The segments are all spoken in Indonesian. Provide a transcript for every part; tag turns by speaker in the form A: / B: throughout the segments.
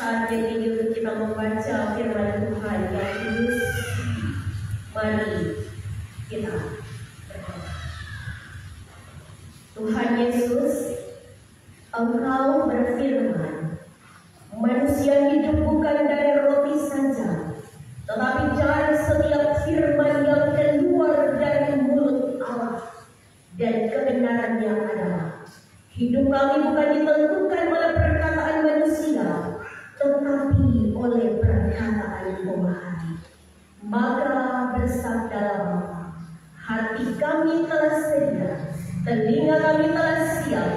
A: Saat ini kita membaca firman Tuhan yang kudus, mari kita berdoa. Tuhan Yesus, Engkau berfirman, manusia hidup bukan dari roti saja, tetapi dari setiap firman yang keluar dari mulut Allah. Dan kebenarannya adalah hidup kami bukan ditentukan oleh perkataan manusia, tetapi oleh perkataan Tuhan. Maka bersabdalah Bapa, hati kami telah sedia, telinga kami telah siap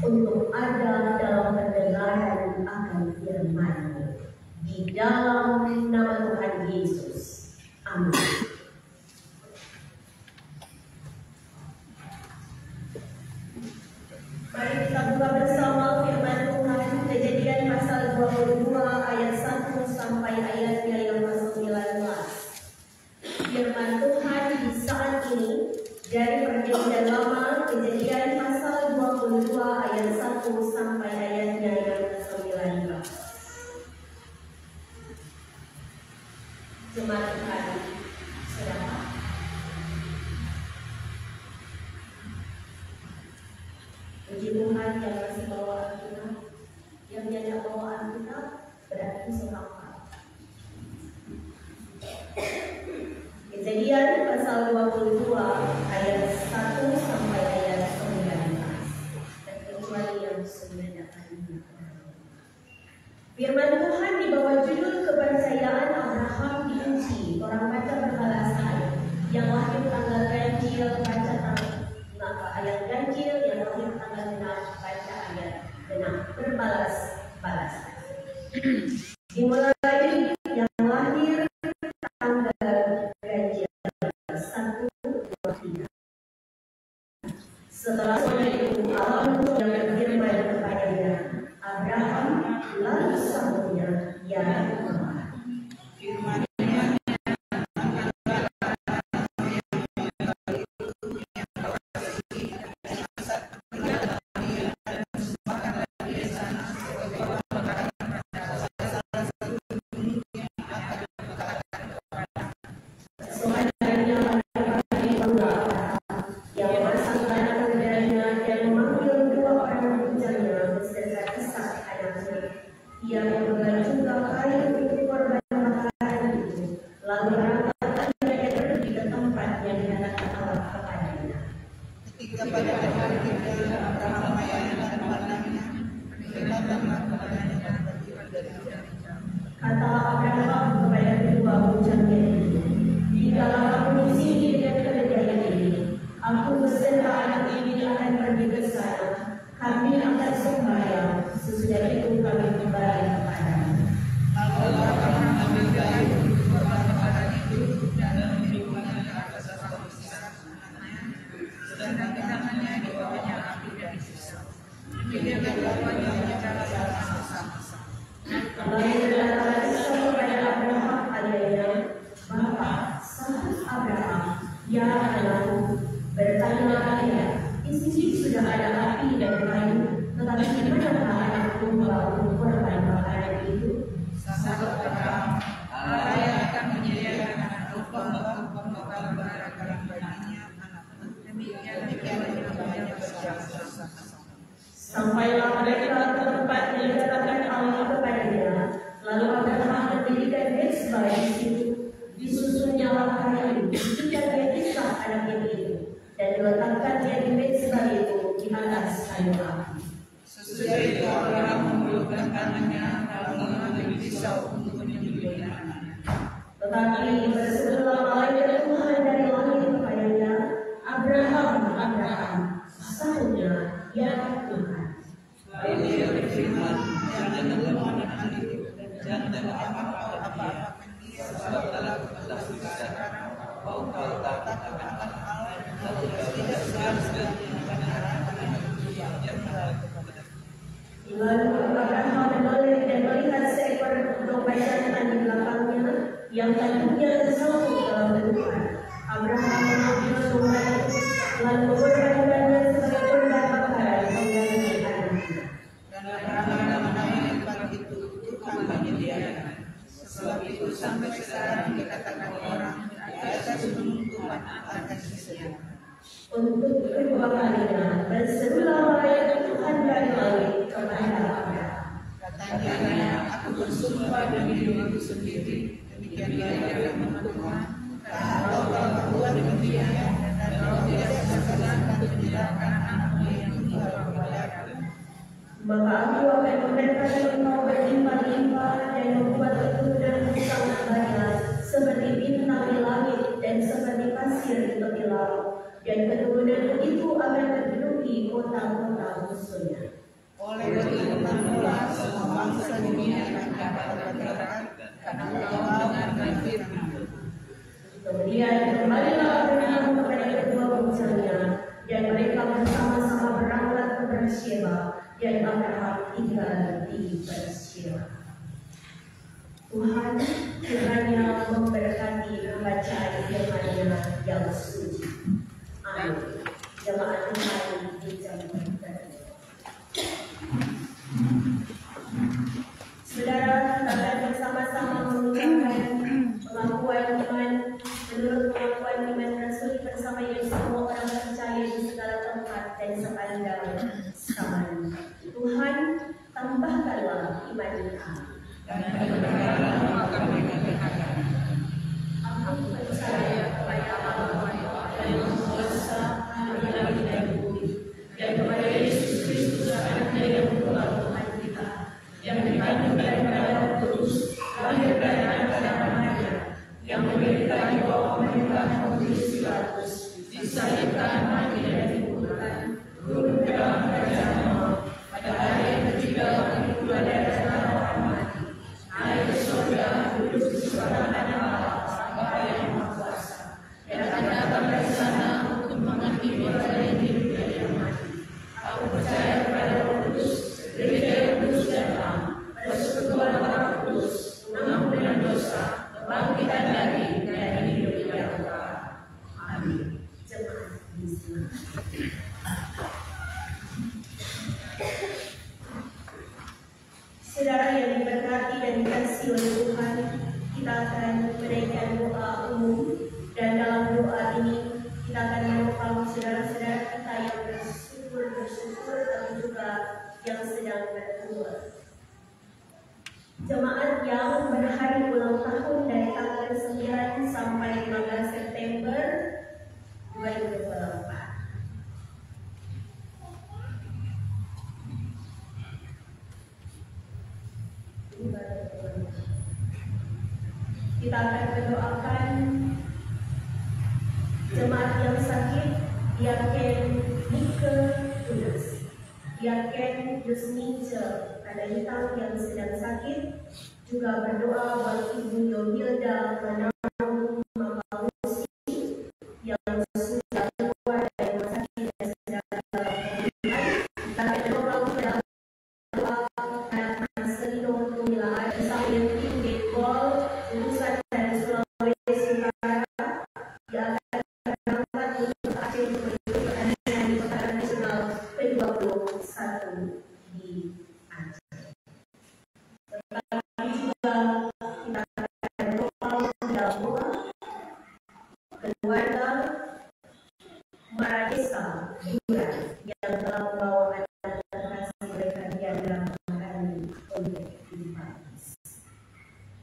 A: untuk ada dalam pendengaran akan firman-Mu. Di dalam nama Tuhan Yesus. Amin. Mari kita buka bersama firman Tuhan, Kejadian pasal 22 ayat 1 sampai ayatnya yang ke-19. Firman Tuhan di saat ini dari Perjanjian Lama, Kejadian pasal 22 ayat 1 sampai ayatnya yang ke-19. Jemaat Tuhan, saudara. Puji Tuhan yang masih bawa Alkitab, yang tidak bawa Alkitab berarti semangat. Kejadian pasal 22 ayat 1 sampai ayat 19. Terkecuali yang sebenarnya. Firman Tuhan di bawah judul kepercayaan Abraham diuji. Orang baca berbalasan, yang lahir tanggal ganjil baca ayat ganjil, yang lahir tanggal genap baca ayat genap, berbalas-balas. Dimulai yang lahir tanggal ganjil 1, 2, 3. Setelah itu Allah yang berfirman kepadanya, Abraham, lalu sahutnya, ya Tuhan. Sampailah mereka ke tempat yang dikatakan Allah kepadanya. Lalu Abraham mendirikan mezbah di situ. Disusunnya kayu, dan dia pisah anaknya itu, dan diletakkannya di mezbah itu di atas kayu api.
B: Sesudah itu Abraham mengelukkan tangannya lalu mengambil pisau untuk menyembelih anaknya.
A: Tetapi bersebelah malaikat Tuhan dari langit kepadanya, Abraham, Abraham. Sahutnya, ya Tuhan.
B: Lalu dia berfirman, jangan membunuh anak itu, dan jangan apa-apa dia, sebab dalam kitab sekarang kau katakan Allah, lalu tidak seharusnya
A: Lalu Abraham menoleh dan melihat seekor domba jantan di belakangnya yang tanduknya tersangkut dalam bentukan. Abraham mengambil domba itu, lalu memperhatikannya sebagai korban bakaran pengganti anaknya.
B: Dan Abraham menamai tempat itu Tuhan.
C: sampai sekarang dikatakan orang atas penuntutan akan Kristen.
A: Untuk kedua kalinya berserulah ayat Tuhan dari langit kepada Abraham.
C: Katanya, aku bersumpah demi diriku sendiri, demikian dia firman Tuhan, kalau kau berbuat demikian dan kau tidak sesakan menyerahkan anakmu yang tinggal kepadaku,
A: maka aku akan memberkati engkau berlimpah-limpah dan membuat keturunanmu sangat banyak seperti bintang di langit dan seperti pasir di tepi laut, dan keturunanmu itu akan menduduki kota-kota musuhnya.
C: oleh firman-Mu semua bangsa dunia akan dapat berkat karena engkau mendengarkan firman.
A: Kemudian kembalilah Abraham kepada kedua bujangnya, dan mereka bersama-sama berangkat ke Beersheba, dan Abraham tinggal di Beersheba. Tuhan kiranya memberkati pembacaan firman-Nya yang suci. Amin. Jemaat Tuhan dijamukan. Saudara, kita akan bersama-sama mengucapkan pengakuan iman menurut pengakuan iman Rasul bersama yang semua orang percaya di segala tempat dan sepanjang zaman. Tuhan, tambahkanlah iman kami. Aku percaya kepada Allah yang berkuasa langit dan bumi, dan kepada Yesus Kristus anaknya yang Tuhan Tuhan kita, yang dikandungkan pada Kudus, lahir dari anak Maria, yang menderita di bawah pemerintahan Pontius Pilatus, disalibkan, mati dan dikuburkan, turun ke dalam kerajaan maut, pada hari yang ketiga bangkit pula dari antara orang mati, naik ke surga, duduk di sebelah kanan Allah Sang Yang Maha Kuasa, dan akan datang dari sana untuk menghakimi orang yang hidup dan yang mati. Aku percaya kepada Roh Kudus, gereja yang kudus dan terang, persekutuan orang kudus, pengampunan dosa, kebangkitan dari dan hidup yang kekal. Amin. Jemaat Bismillah. Saudara yang diberkati dan dikasihi oleh Tuhan, kita akan menaikkan doa umum, dan dalam doa ini kita akan menopang saudara-saudara kita yang bersyukur tapi juga yang sedang berdoa. Jemaat yang berhari ulang tahun dari tanggal 9 sampai 15 September 2024. Kita akan mendoakan jemaat yang sakit, Diaken Nike Tunas, Diaken Yusnice ada hitam yang sedang sakit, juga berdoa buat Ibu Yohilda Manau Mapausi yang sudah keluar dari rumah sakit dan sedang pemulihan. Kita akan berdoa kepada doa anak Marcelino Tumila Ismail Tinggi Gol lulusan dari Sulawesi Utara yang akan berangkat untuk Aceh untuk pertandingan di Kota Nasional ke-21 di Aceh. Tetapi juga kita akan berdoa dalam doa keluarga Maradesa Duran yang telah membawa anak terkasih mereka diadakan oleh Tuhan.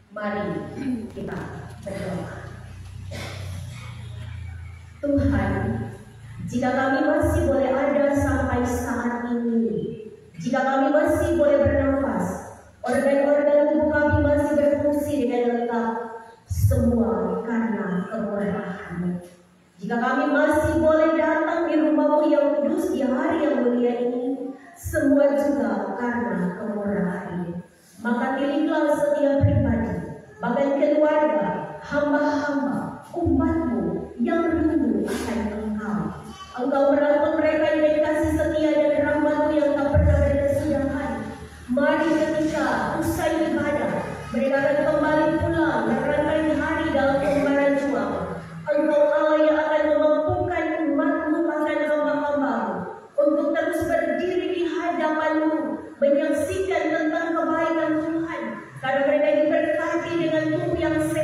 A: Mari kita berdoa. Tuhan, jika kami masih boleh ada sampai saat ini, jika kami masih boleh bernafas, organ-organ tubuh kami masih berfungsi dengan lengkap, semua karena kemurahan-Mu. Jika kami masih boleh datang di rumah-Mu yang kudus di hari yang mulia ini, semua juga karena kemurahan-Mu. Maka pilihlah setiap pribadi, bahkan keluarga, hamba-hamba, umat-Mu yang rindu akan Engkau. Engkau merangkul mereka dengan kasih setia dan rahmat-Mu yang tak pernah berkesudahan. Mari ketika usai ibadah, mereka akan kembali pulang merangkai hari dalam kembaran juang. Engkau Allah yang akan memampukan umat-Mu bahkan hamba-hamba-Mu untuk terus berdiri di hadapan-Mu, menyaksikan tentang kebaikan Tuhan, karena mereka diberkati dengan tubuh yang sehat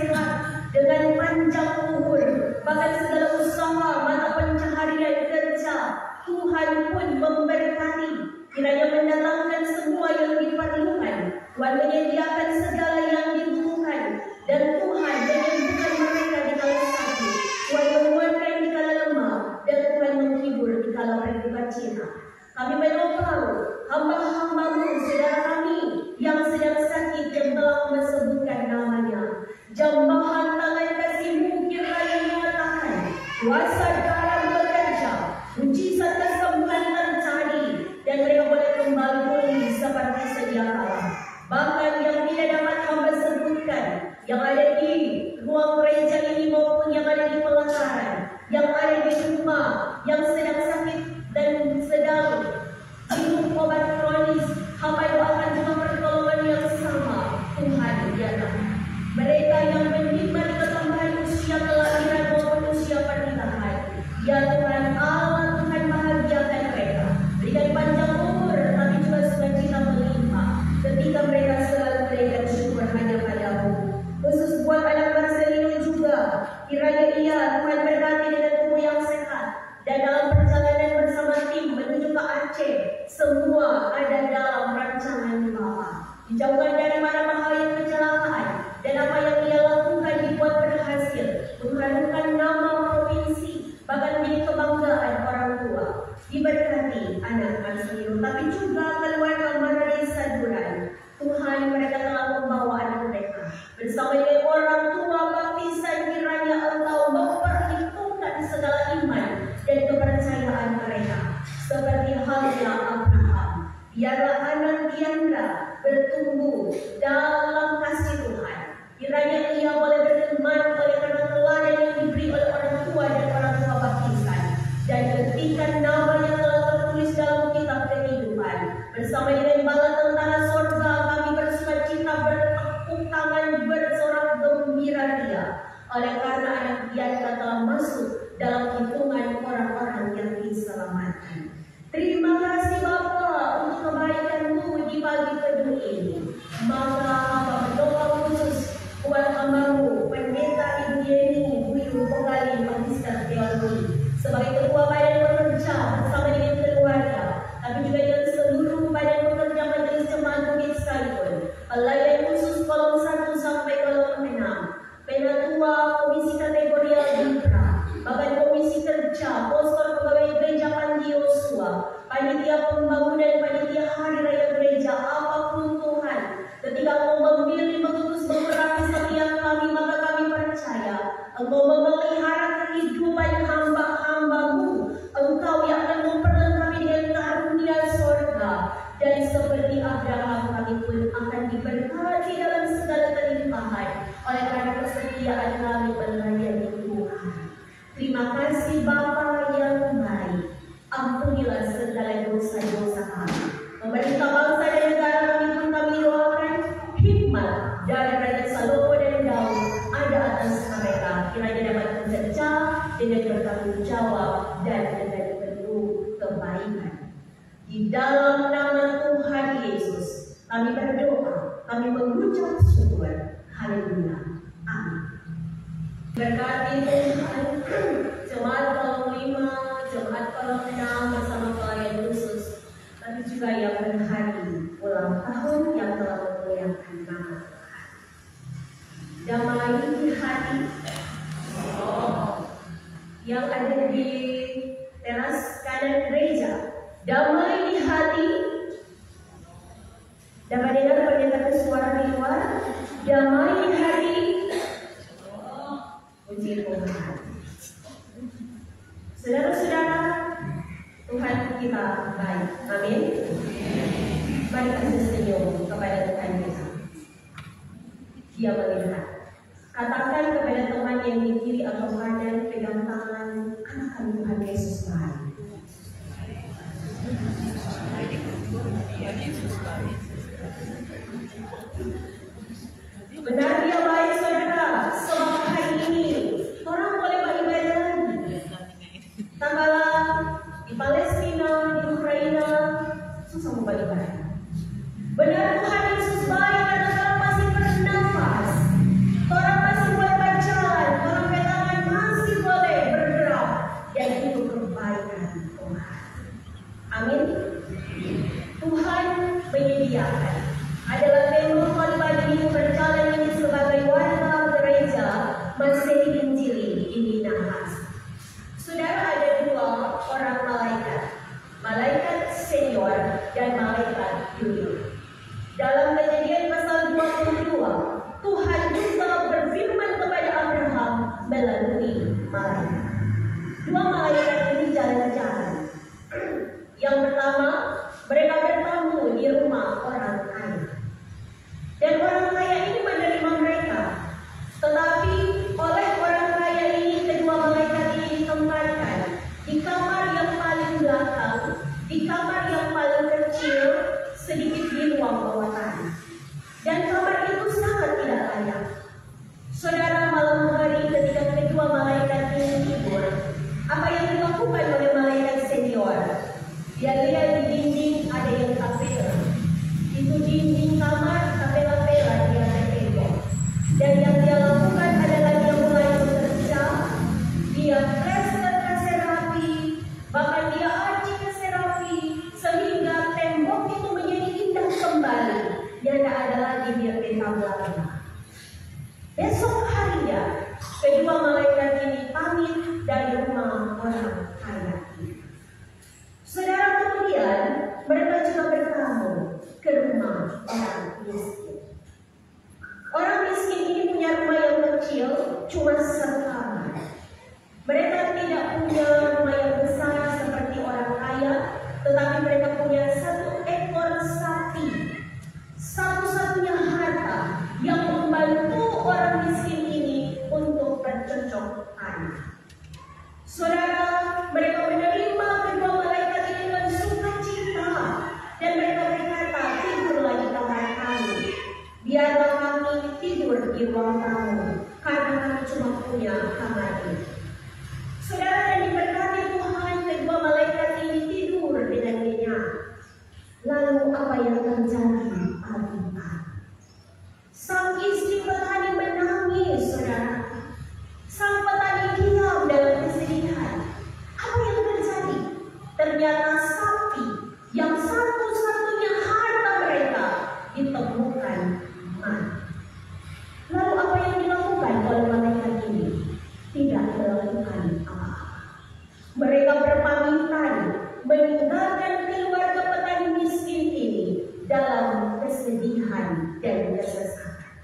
A: dijauhkan dari mana bahaya kecelakaan, dan apa yang ia lakukan dibuat berhasil, mengharumkan nama provinsi, bahkan menjadi kebanggaan orang tua. Diberkati anak Senior, tapi juga keluarga Maradesa Duran. Tuhan, mereka telah membawa anak mereka bersama dengan orang tua baptisan. Kiranya Engkau memperhitungkan segala iman dan kepercayaan mereka, seperti halnya Abraham. Biarlah anak Diandra bertumbuh dalam kasih Tuhan. Kiranya ia boleh beriman oleh karena teladan yang diberi oleh orang tua dan orang tua baptisan, dan ketikan nama yang telah tertulis dalam kitab kehidupan. Bersama dengan bala tentara sorga, kami bersukacita bertepuk tangan bersorak gembira dia, oleh karena anak Diandra telah masuk dalam hitungan orang-orang yang diselamatkan. Terima kasih Bapa untuk kebaikan-Mu di pagi teduh ini. Maka Bapa berdoa khusus buat hamba-Mu, Pendeta Ibu Yeni Buyu Penggali Magister Teologi, sebagai ketua badan pekerja bersama dengan keluarga, tapi juga dengan seluruh badan pekerja Majelis Jemaat Bukit sekalipun. Pelayan khusus kolom 1 sampai kolom 6, Penatua Komisi Kategorial Dikra, bahkan Komisi Kerja, Postor Pegawai Gereja Panji Yosua, panitia pembangunan, panitia hari raya gereja, apapun Tuhan, ketika Engkau memilih mengutus beberapa setiap kami, maka kami percaya Engkau memelihara kehidupan hamba-hamba-Mu. Engkau yang akan memperlengkapi dengan karunia sorga, dan seperti Abraham kami pun akan diberkati dalam segala kelimpahan oleh karena kesetiaan kami melayani Tuhan. Terima kasih Bapa yang baik. Ampunilah segala dosa-dosa kami. Pemerintah bangsa dan negara kami pun kami doakan hikmat dari Raja Salomo dan Daud ada atas mereka. Kiranya dapat bekerja dengan bertanggung jawab dan dengan penuh kebaikan. Di dalam nama Tuhan Yesus kami berdoa, kami mengucap syukur. Haleluya. Amin. Berkati Tuhan jemaat kolom 5, jemaat kolom 6 bersama pelayan khusus, tapi juga yang berhari ulang tahun yang telah memuliakan nama Tuhan. Damai di hati yang ada di teras kanan gereja. Damai di hati. Dapat dengar pendeta suara di luar. Damai di hati. Puji Tuhan. Saudara-saudara, Tuhan kita baik. Amin. Mari kita senyum kepada Tuhan kita. Dia melihat. Katakan kepada teman yang di kiri atau kanan, pegang tangan, katakan Tuhan Yesus baik. Benar dia baik, saudara. Sebab hari ini orang boleh beribadah lagi. Tanggalah di Palestina, di Ukraina, susah mau beribadah. Benar Tuhan Yesus baik karena orang masih bernafas, orang masih boleh berjalan, orang petangan masih boleh bergerak, dan itu kebaikan Tuhan. Amin. Tuhan menyediakan. Adalah tema khotbah ini berjalan ini sebagai warga gereja Masehi Injili di Minahas. Saudara, ada 2 orang malaikat, malaikat senior dan malaikat junior. Dalam Kejadian pasal 22, Tuhan juga berfirman kepada Abraham melalui malaikat. 2 malaikat ini jalan-jalan. Yang pertama, mereka bertamu di rumah orang kaya. Dan orang kaya ini menerima mereka. Tetapi oleh orang kaya ini, kedua malaikat ini ditempatkan di kamar yang paling belakang, di kamar yang paling kecil, sedikit di ruang bawah tanah. Dan kamar itu sangat tidak layak. Saudara, malam hari ketika kedua malaikat ini tidur, apa yang dilakukan oleh malaikat senior? Dia lihat di dinding ada yang kapel. Itu dinding kamar, kapela-pela dia tembok. Dan yang dia lakukan adalah dia mulai bekerja. Dia plester ke serapi, bahkan dia aci ke serapi, sehingga tembok itu menjadi indah kembali. Yang tidak ada mereka belanja. Besok harinya, kedua malaikat ini pamit dari rumah orang kaya itu. Saudara, kemudian mereka juga bertamu ke rumah orang miskin. Orang miskin ini punya rumah yang kecil, cuma sekamar. Mereka tidak punya rumah yang besar seperti orang kaya, tetapi mereka punya 1 ekor sapi. Satu-satunya harta yang membantu orang miskin ini untuk bercocok tanam. Saudara, mereka menerima kedua malaikat ini dengan sukacita, dan mereka berkata, tidurlah di kamar kami, biarlah kami tidur di ruang tamu, karena kami cuma punya kamar ini. Saudara, yang diberkati Tuhan, kedua malaikat ini tidur dengan nyenyak. Lalu apa yang terjadi pagi-pagi? Sang istri petani menangis, saudara. Sang petani diam dalam kesedihan. Apa yang terjadi? Ternyata sapi yang satu-satunya harta mereka ditemukan mati. Lalu apa yang dilakukan oleh malaikat ini? Tidak melakukan apa-apa. Mereka berpamitan meninggalkan keluarga petani miskin ini dalam kesedihan dan kesesakan.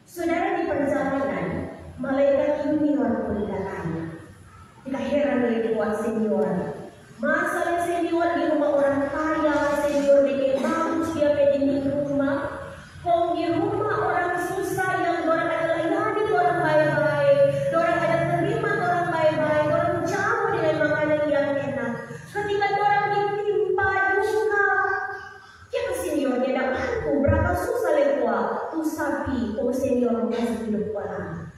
A: Saudara, di perjalanan, malaikat junior pun datang. Tidak heran oleh buat senior. Masalah senior di rumah orang kaya, senior bikin bagus dia di rumah. Kok di rumah orang susah yang orang ada layani orang baik-baik, orang ada terima orang baik-baik, orang jamu dengan makanan yang enak. Ketika orang ditimpa duka, siapa seniornya dapat berapa susah lekwa tuh sapi, senior masih hidup orang.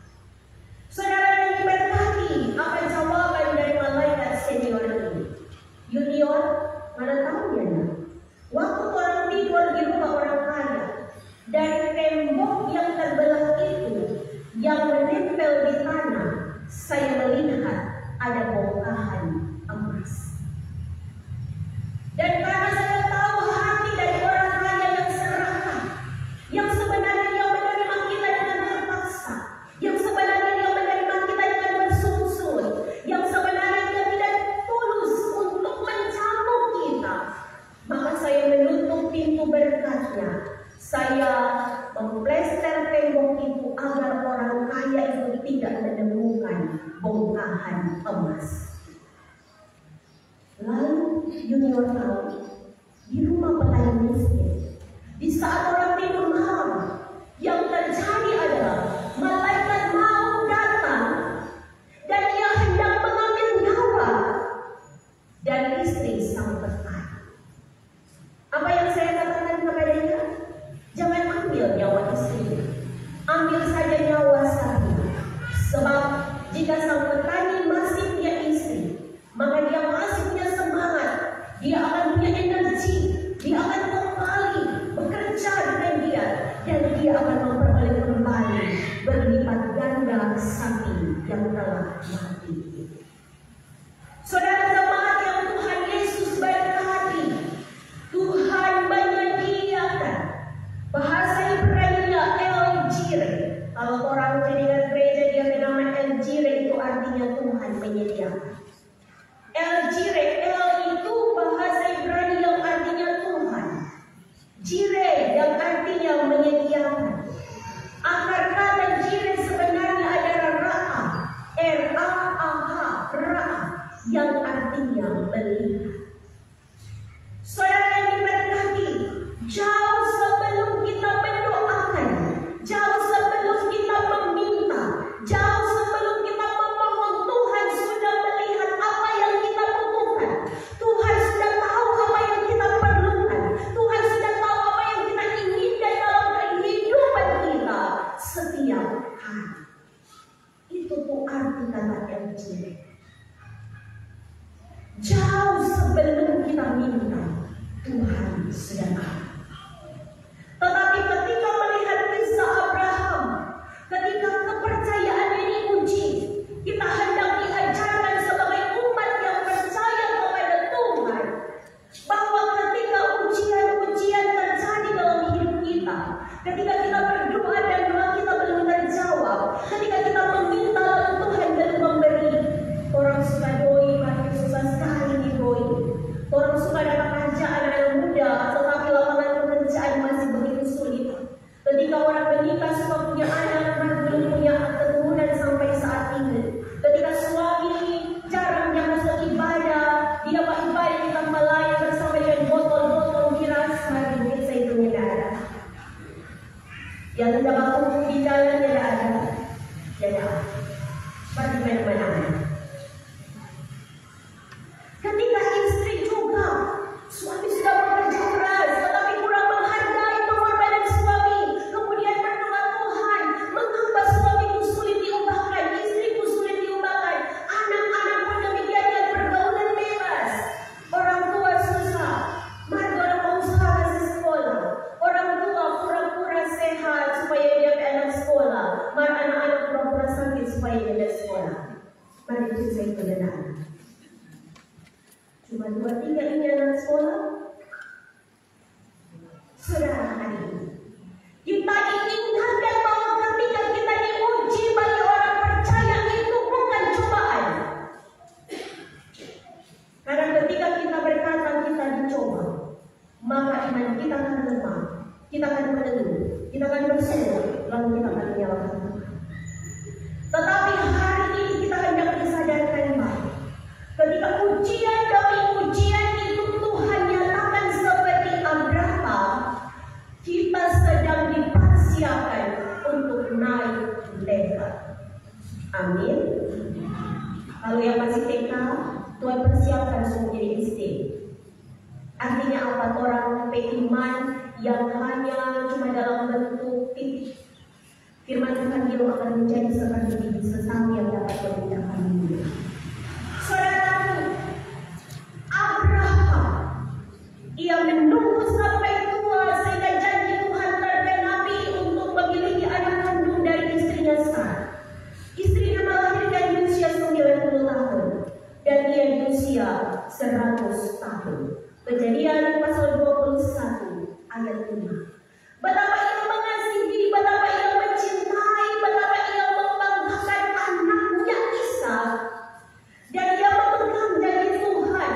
A: Saudara yang diberkati, apa jawaban dari malaikat senior ini? Junior, mana tahu ya? Waktu orang tidur di rumah orang kaya, dari tembok yang terbelah itu, yang menempel di tanah, saya melihat ada bongkahan emas. Dan karena saya tahu hati dari orang kaya yang serakah, yang sebenarnya dia menerima kita dengan terpaksa, yang sebenarnya dia menerima kita dengan bersungsun, yang sebenarnya dia tidak tulus untuk mencambuk kita, maka saya menutup pintu berkatnya. Saya memplester tembok itu agar orang kaya itu tidak menemukan bongkahan emas. Lalu junior tahu, di rumah petani miskin, di saat orang tidur malam, yang terjadi adalah malaikat maut datang dan dia hendak mengambil nyawa dan istri sang petani. Apa yang saya katakan kepadanya? Jangan ambil nyawa istri, ambil saja nyawa sapi. Sebab jika sang petani masih punya istri, maka dia masih punya semangat, dia akan punya energi, dia akan kembali bekerja dengan dia, dan dia akan memperoleh kembali berlipat ganda sapi yang telah mati. Saudara jemaat yang Tuhan Yesus berkati, Tuhan menyediakan bahasa Ibrani El Jireh. Kalau orang jaringan gereja dia bernama El Jireh, itu artinya Tuhan menyediakan. El Jireh, El itu bahasa Ibrani yang artinya Tuhan. Jireh yang artinya menyediakan. Akar kata Jireh sebenarnya adalah Ra'a, R-A-A-H, Ra'a, yang artinya melihat. Saudara yang diberkati, jauh sebelum kita mendoakan, jauh sebelum kita meminta, jauh sebelum kita memohon, Tuhan sudah melihat apa yang kita butuhkan. Tuhan sudah tahu apa yang kita perlukan. Tuhan sudah tahu apa yang kita inginkan dalam kehidupan kita setiap hari. Itu tuh arti kata LJ. Jauh sebelum kita minta, Tuhan sudah tahu. Tetapi ketika melihat kisah Abraham, ketika kepercayaannya diuji, kita hendak diajarkan sebagai umat yang percaya kepada Tuhan, bahwa ketika ujian-ujian terjadi dalam hidup kita, Ketika kita berdoa dan doa kita belum terjawab, ketika kita meminta lalu Tuhan belum memberi. Orang suka doi, makin susah sekali nih doi. Orang suka dapat kerjaan anak muda, tetapi lapangan pekerjaan masih begitu sulit. Ketika orang menikah suka punya anak, belum punya keturunan sampai saat ini. Ketika suami jarang yang masuk ibadah, dia dapat ibadah kita melayani bersama dengan botol-botol miras, mari bisa itu tidak ada. Yang dapat kumpul di jalan tidak ada, tidak. Seperti mana-mana. Ketika istri juga, suami sudah bekerja keras, tetapi kurang menghargai pengorbanan suami. Kemudian berdoa Tuhan, mengapa suamiku sulit diubahkan, istriku sulit diubahkan, anak-anak pun demikian yang pergaulan bebas. Orang tua susah, mari orang mau usaha kasih sekolah. Orang tua pura-pura sehat supaya dia ke anak sekolah. Mari anak-anak pura-pura sakit supaya dia ke sekolah. Mari itu saya benar. Cuma 2-3 ini anak sekolah. Saudara hari ini, kita diingatkan bahwa ketika kita diuji bagi orang percaya itu bukan cobaan. Karena ketika kita berkata kita dicoba, maka iman kita akan lemah, kita akan mengeluh, kita akan berseru, lalu kita akan menyalahkan Tuhan. Tetapi hari ini kita hendak disadarkan bahwa ketika ujian demi ujian itu Tuhan nyatakan seperti Abraham, kita sedang dipersiapkan untuk naik level. Amin. Kalau yang masih TK, Tuhan persiapkan semua jadi SD. Artinya apa? Orang beriman yang hanya cuma dalam bentuk titik. Firman Tuhan dia akan menjadi seperti biji sesam yang dapat memindahkan dunia. Saudaraku, Abraham, ia menunggu sampai tua sehingga janji Tuhan tergenapi untuk memiliki anak kandung dari istrinya Sarah. Istrinya melahirkan di usia 90 tahun dan ia di usia 100 tahun. Kejadian pasal 21 ayat 5. Betapa ia mengasihi, betapa ia mencintai, betapa ia membanggakan anaknya Ishak. Dan dia memegang janji Tuhan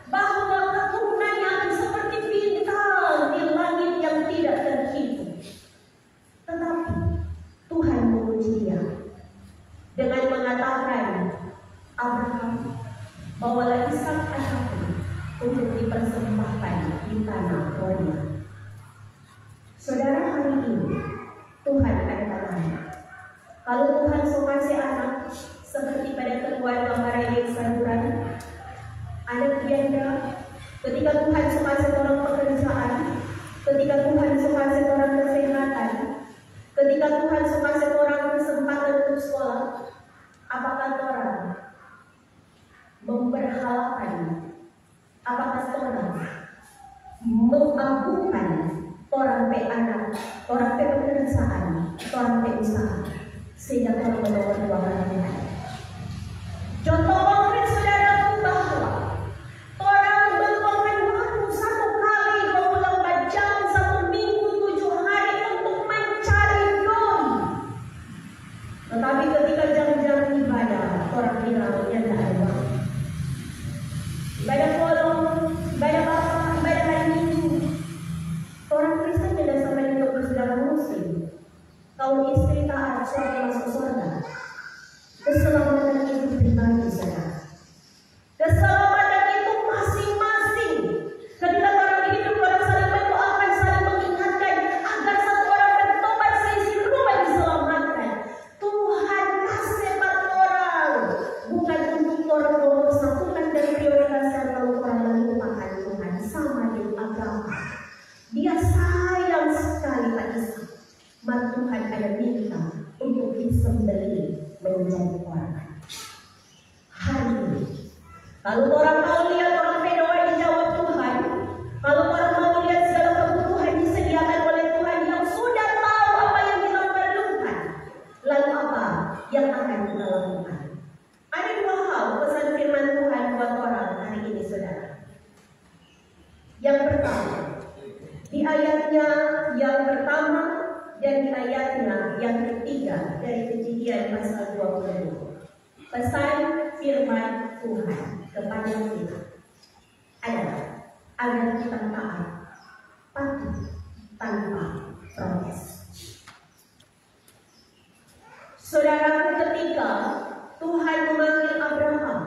A: bahwa keturunannya akan seperti bintang di langit yang tidak terhitung. Tetapi Tuhan menguji dia dengan mengatakan, Abraham, bawalah Ishak anakku untuk dipersembahkan di tanah Moria. Saudara, hari ini Tuhan ada tangannya. Kalau Tuhan suka kasih anak seperti pada keluarga Maria Saduran, anak janda, ketika Tuhan suka kasih orang pekerjaan, ketika Tuhan suka kasih orang kesehatan, ketika Tuhan suka kasih orang kesempatan untuk sekolah, apakah orang memperhalakan, apakah orang mengagungkan orang pe anak, orang pe pekerjaan, orang pe usaha, sehingga orang menolak dua kali. Contoh konkret saudaraku bahwa orang berkorban waktu 1 kali 24 jam 1 minggu 7 hari untuk mencari dom. Tetapi ketika jam-jam ibadah, orang bilang tidak ada waktu. Ibadah kolom, ibadah apa, ibadah hari Minggu. Orang Kristen tidak sampai untuk bersaudara Muslim. Kalau istri taat, suami masuk surga. Keselamatan itu pribadi saudara. Keselamatan itu masing-masing. Ketika orang hidup, orang saling mendoakan, saling mengingatkan agar satu orang bertobat seisi rumah diselamatkan. Tuhan kasih satu orang, bukan untuk orang nomor satu, bukan dari prioritaskan kalau orang melupakan Tuhan. Sama dengan Abraham, dia sayang sekali Pak Ishak. Maka Tuhan ada minta untuk disembelih menjadi korban. Hari ini, kalau orang mau lihat orang berdoa dijawab Tuhan, kalau orang mau lihat segala kebutuhan disediakan oleh Tuhan yang sudah tahu apa yang kita perlukan, lalu apa yang akan kita lakukan? Ada 2 hal pesan firman Tuhan buat orang hari ini saudara. Yang pertama, di ayatnya yang pertama 3 dari Kejadian pasal 22. Pesan firman Tuhan kepada kita adalah agar kita taat, patuh tanpa protes. Saudara, ketika Tuhan memanggil Abraham,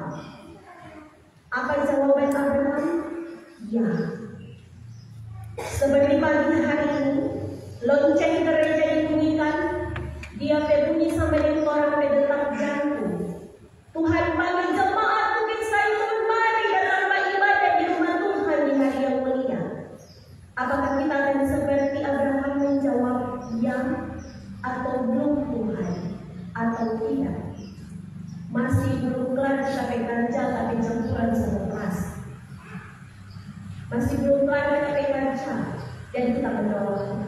A: apa jawaban Abraham? Ya. Seperti pagi hari ini, lonceng gereja dibunyikan, dia berbunyi sampai dengan orang berdetak jantung. Tuhan panggil jemaat Bukit Zaitun, mari datang beribadah di rumah Tuhan di hari yang mulia. Apakah kita akan seperti Abraham menjawab ya atau belum Tuhan atau tidak? Masih belum kelar sampai ganja tapi campuran sama keras. Masih belum kelar sampai ganja dan kita menjawab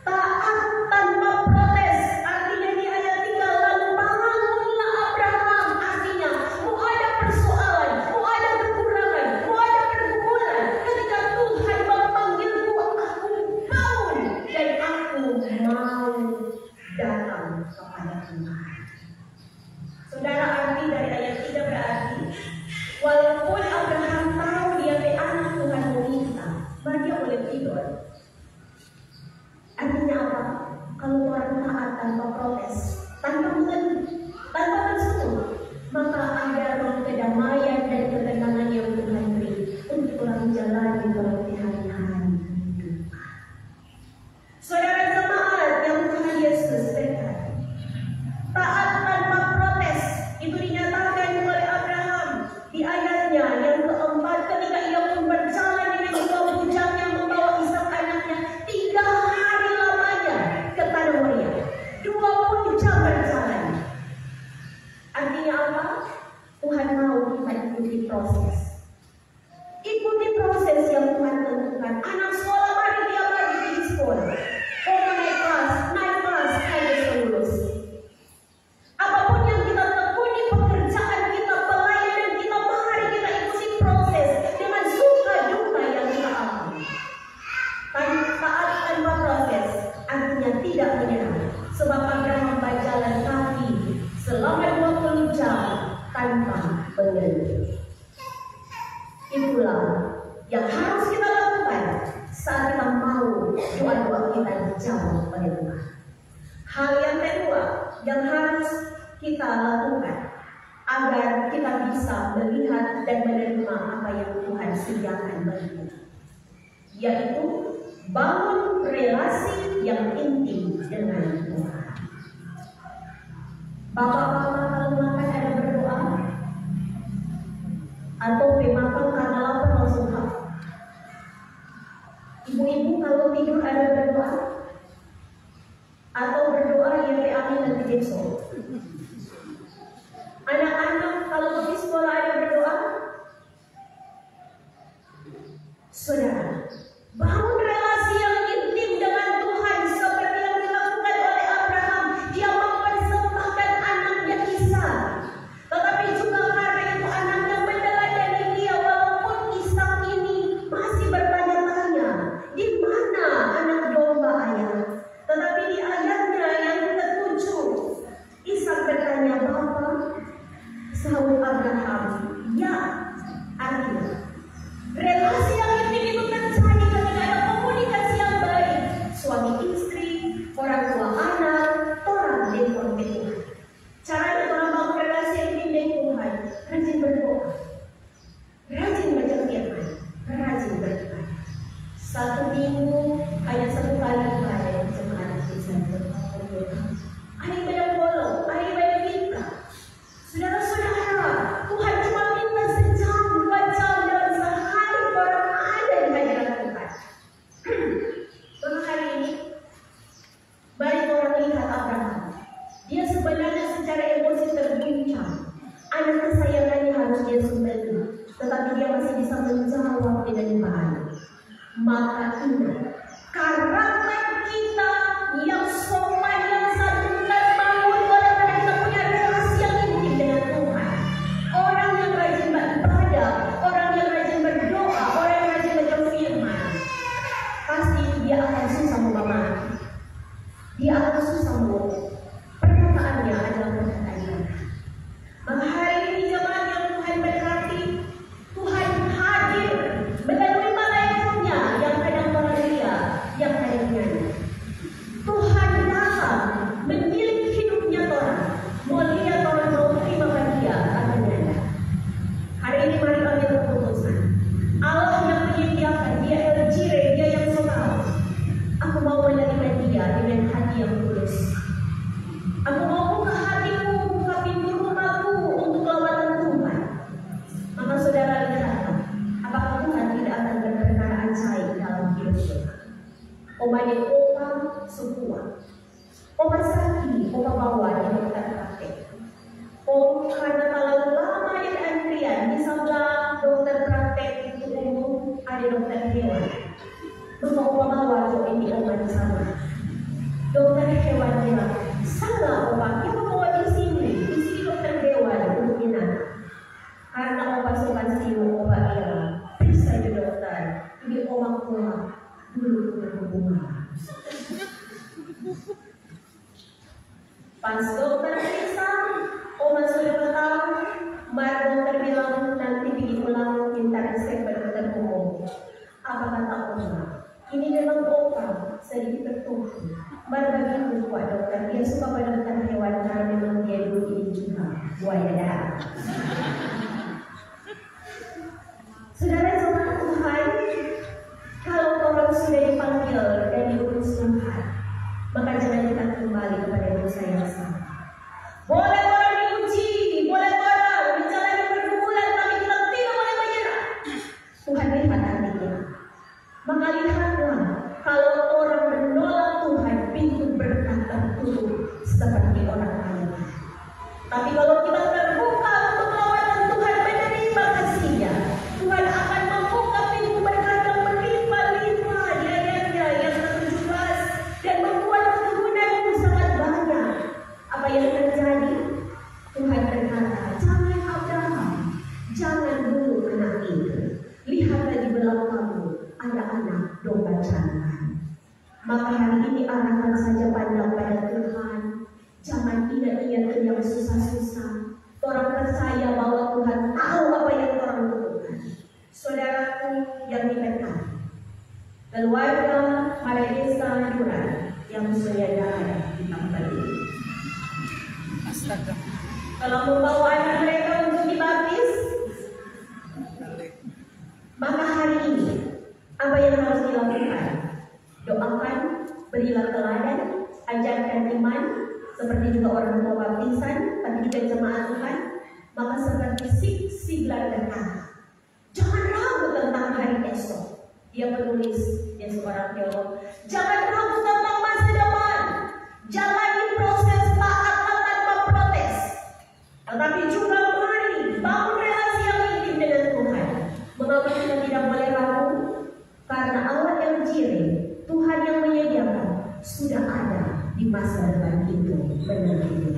A: taat tanpa protes. Artinya di ayat 3, lalu bangunlah Abraham. Artinya mau ada persoalan, mau ada kekurangan, mau ada pergumulan, ketika Tuhan memanggilku, aku bangun dan aku mau datang kepada Tuhan. Saudara, arti dari ayat 3 berarti walaupun Abraham tahu dia anak Tuhan meminta, maka dia boleh tidur. Artinya apa? Kalau orang taat tanpa protes, tanpa mengeluh, tanpa berseru, maka ada roh kedamaian dan ketenangan yang Tuhan beri untuk orang jalani dalam hari-hari hidup. Saudara jemaat yang Tuhan Yesus berkata, taat tanpa protes itu dinyatakan oleh Abraham di ayatnya yang keempat, ketika ia pun berjalan dengan dua bujangnya membawa Ishak anaknya 3 hari lamanya ke tanah Moria. 20 jam berjalan. Artinya apa? Tuhan mau kita ikuti proses. Ikuti proses yang Tuhan tentukan. Anak sekolah, mari dia pagi di sekolah. Orang naik kelas, harus lulus. Apapun yang kita tekuni, pekerjaan kita, pelayanan kita, mari kita ikuti proses dengan suka duka yang kita alami. Taat tanpa proses artinya tidak menyerah. Sebab Abraham berjalan kaki selama 20 jam tanpa mengeluh. Itulah yang harus kita lakukan saat kita mau doa-doa kita dijawab oleh Tuhan. Hal yang kedua yang harus kita lakukan agar kita bisa melihat dan menerima apa yang Tuhan sediakan bagi kita, yaitu bangun relasi yang intim dengan Tuhan. Bapak-bapak kalau makan ada berdoa, atau makan karena lapar langsung hap. Ibu-ibu kalau tidur ada berdoa, atau berdoa yang amin nanti besok. Anak-anak kalau di sekolah ada berdoa. Saudara, bangun relasi yang intim dengan Tuhan seperti yang dilakukan oleh Abraham. Dia mempersembahkan anaknya Ishak, tetapi juga karena itu anaknya meneladani dia. Walaupun Ishak ini masih bertanya-tanya, di mana anak domba ayah? Tetapi di ayatnya yang ke-7, Ishak bertanya, Bapa, sahut Abraham, ya. Artinya relasi yang intim itu terjadi ketika ada komunikasi yang baik, suami istri, orang tua anak, orang dengan Tuhan. Caranya orang bangun relasi yang intim dengan Tuhan, rajin berdoa, rajin baca firman, rajin beribadah. 1 minggu hanya 1 kali ibadah jemaat bisa berdoa. Ada ibadah bolong, ada ibadah kita. Saudara-saudara, Tuhan cuma minta sejam, 2 jam dalam sehari orang ada di hadirat Tuhan. Maka hari ini, banyak orang lihat Abraham. Dia sebenarnya secara emosi terguncang. Anak kesayangannya harus dia sembelih, tetapi dia masih bisa menjawab dengan baik. Maka ingat, karakter kita yang sopan, yang santunan, bangun oleh karena kita punya relasi yang intim dengan Tuhan. Orang yang rajin beribadah, orang yang rajin berdoa, orang yang rajin baca firman, pasti dia akan susah memahami, dia akan susah memahami. semua. Oma sakit, oma bawa di dokter praktek. Oh, karena kalau lama di antrian di sebelah dokter praktek itu umum ada dokter hewan. Maka oma bawa tuh ini oma di sana. Dokter hewan bilang, salah oma, kita bawa di sini dokter hewan untuk minat. Karena oma sopan sini oma bilang, periksa di dokter, ini oma keluar dulu berhubungan. Pas dokter periksa, oma sudah tahu, mar dokter bilang nanti bikin ulang minta resep ke dokter umum. Apa kata oma? Ini memang opa sedikit tertutup. Mar begitu Pak dokter, dia suka pada dokter hewan karena memang dia dulu ini juga buaya darat. Saudara jemaat Tuhan, kalau orang sudah dipanggil dan diurus Tuhan, maka jangan kita kembali kepada dosa yang sama. Boleh orang diuji, boleh orang menjalani pergumulan, tapi kita tidak boleh menyerah. Tuhan lihat hati kita. Maka lihatlah, kalau orang menolak Tuhan, pintu berkat tertutup seperti orang lain. Tapi kalau kita terbuka untuk lawanan Tuhan menerima kasih-Nya, Tuhan akan membuka pintu berkat yang berlimpah-limpah di ayatnya yang ke-17 dan membuat keturunanmu sangat banyak. Apa yang terjadi? Tuhan berkata, jangan Abraham, jangan bunuh anak itu. Lihatlah di belakangmu ada anak domba jantan. Maka hari ini arahkan saja pandang pada Tuhan. Jangan ingat-ingat yang susah-susah. Orang percaya bahwa Tuhan tahu apa yang orang butuhkan. Saudaraku yang dikatakan, keluarga Malaysia Duran yang menyadari di tempat ini.
C: Astaga.
A: Kalau membawa anak mereka untuk dibaptis, maka hari ini apa yang harus dilakukan? Doakan, berilah teladan, ajarkan iman, seperti juga orang tua baptisan, tapi juga jemaat Tuhan. Maka seperti sigla berkata, jangan ragu tentang hari esok. Dia penulis, dia seorang teolog. Jangan ragu tentang masa depan. Jalani proses taat tanpa protes. Tetapi juga mari bangun relasi yang intim dengan Tuhan. Mengapa kita tidak boleh ragu? Karena Allah yang jiri, Tuhan yang menyediakan, sudah ada di masa depan itu menanti.